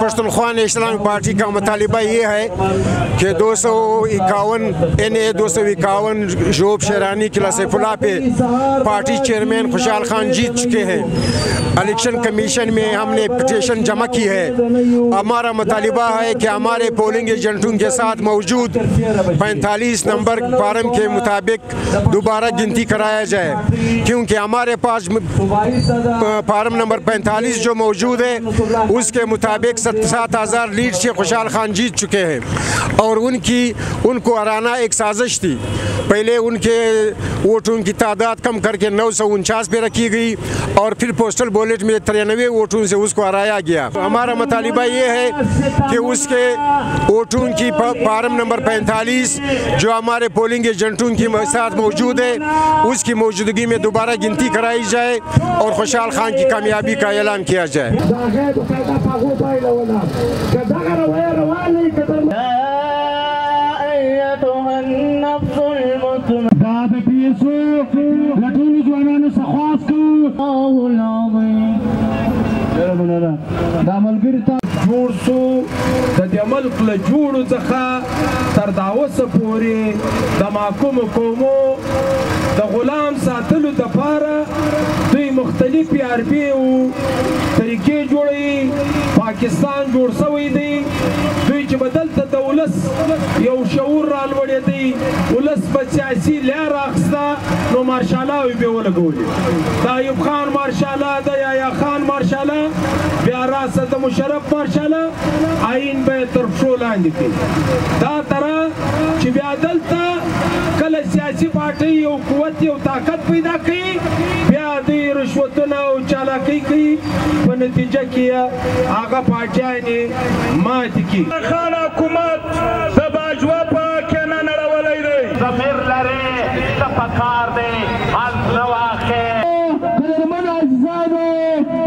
Pashtunkhwa national party का मुतालिबा ये है कि 251 जोब शेरानी किला सैफुल्लाह पे पार्टी चेयरमैन खुशहाल खान जीत चुके हैं। इलेक्शन कमीशन में हमने पिटीशन जमा की है। हमारा मुतालिबा है कि हमारे पोलिंग एजेंटों के साथ मौजूद 45 नंबर फार्म के मुताबिक दोबारा गिनती कराया जाए, क्योंकि हमारे पास फार्म नंबर 45 जो मौजूद है उसके मुताबिक 7,000 लीड से खुशहाल खान जीत चुके हैं और उनको हराना एक साजिश थी। पहले उनके वोटों की तादाद कम करके 949 पे रखी गई और फिर पोस्टल बैलेट में 93 वोटों से उसको हराया गया। हमारा मुतालिबा ये है कि उसके वोटों की फार्म नंबर 45 जो हमारे पोलिंग एजेंटों के साथ मौजूद है उसकी मौजूदगी में दोबारा गिनती कराई जाए और खुशहाल खान की कामयाबी का ऐलान किया जाए। جوړ شو د دې ملک له جوړو څخه تر دا اوسه پورې د محکومو قومو د غلام ساتلو دپاره دوی مختلفې حربې او طریقې جوړوي. پاکستان جوړ شوی دی، دوی چې به دلته د ولس یو شعور رالوړېدی، ولس به سیاسي لار اخیسته نو مارشالاوې به یې ولګولې. د ایوب خان مارشاله، د یحیی خان مارشاله، بیا راسه د مشرف مارشاله آئین به یې تر پښو لاندې کړي. دا تره چې بیا دلته کله سیاسي پارټۍ یو قوت یو طاقت پیدا کوي، بیا دوی رشوتونه او چالاکۍ کوي، په نتیجه کې هغه پاچاهانې ماتې کړي. خان حکومت د باجوه په کې نه نړولی دی. ضمیر لرې څه پکار دی حل نه واخې. قدرمنو عزیزانو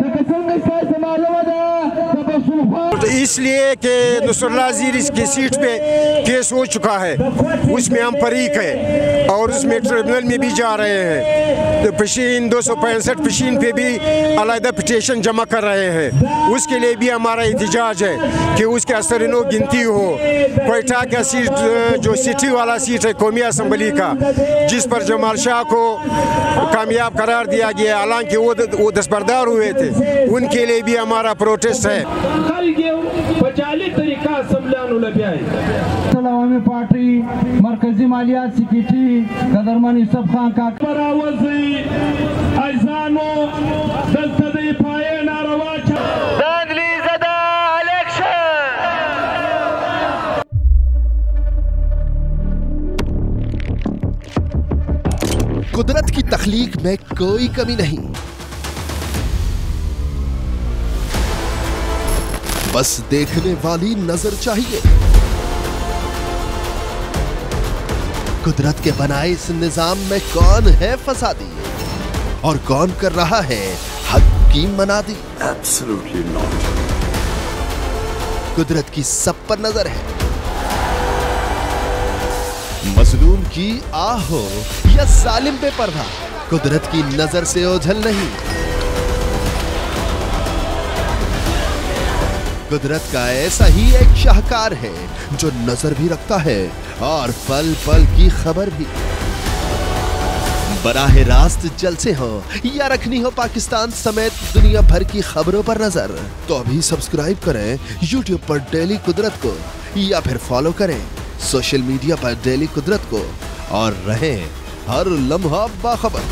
لکه څنګه ستاسو معلومه ده इसलिए कि नुसरुल्लाह अज़ीज़ की सीट पे केस हो चुका है, उसमें हम फरीक है और उसमें ट्रिब्यूनल में भी जा रहे हैं। तो पशीन 265 पशीन पे भी अलहदा पिटीशन जमा कर रहे हैं। उसके लिए भी हमारा एहतजाज है कि उसके असरनो गिनती हो। कोयटा का सीट जो सिटी वाला सीट है कौमी असम्बली का, जिस पर जमाल शाह को कामयाब करार दिया गया, हालांकि वो दस्तबरदार हुए थे, उनके लिए भी हमारा प्रोटेस्ट है। عوامی پارٹی مرکزی مالیات سیکریٹری قدرمن یوسف خان کا براوزی ایزانو دلته دی پای ناروا دانګلی زده الیکشن कुदरत की तख्लीक में कोई कमी नहीं, बस देखने वाली नजर चाहिए। कुदरत के बनाए इस निजाम में कौन है फसादी और कौन कर रहा है हक की मनादी? Absolutely not. कुदरत की सब पर नजर है। मजलूम की आह हो या जालिम पे पर्दा, कुदरत की नजर से ओझल नहीं। कुदरत का ऐसा ही एक शाहकार है जो नजर भी रखता है और पल पल की खबर भी। बराह रास्त जलसे हो या रखनी हो पाकिस्तान समेत दुनिया भर की खबरों पर नजर, तो अभी सब्सक्राइब करें YouTube पर डेली कुदरत को या फिर फॉलो करें सोशल मीडिया पर डेली कुदरत को और रहें हर लम्हा बाखबर।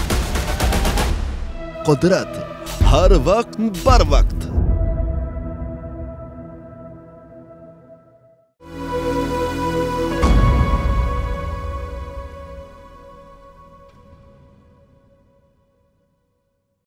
कुदरत हर वक्त बर वक्त।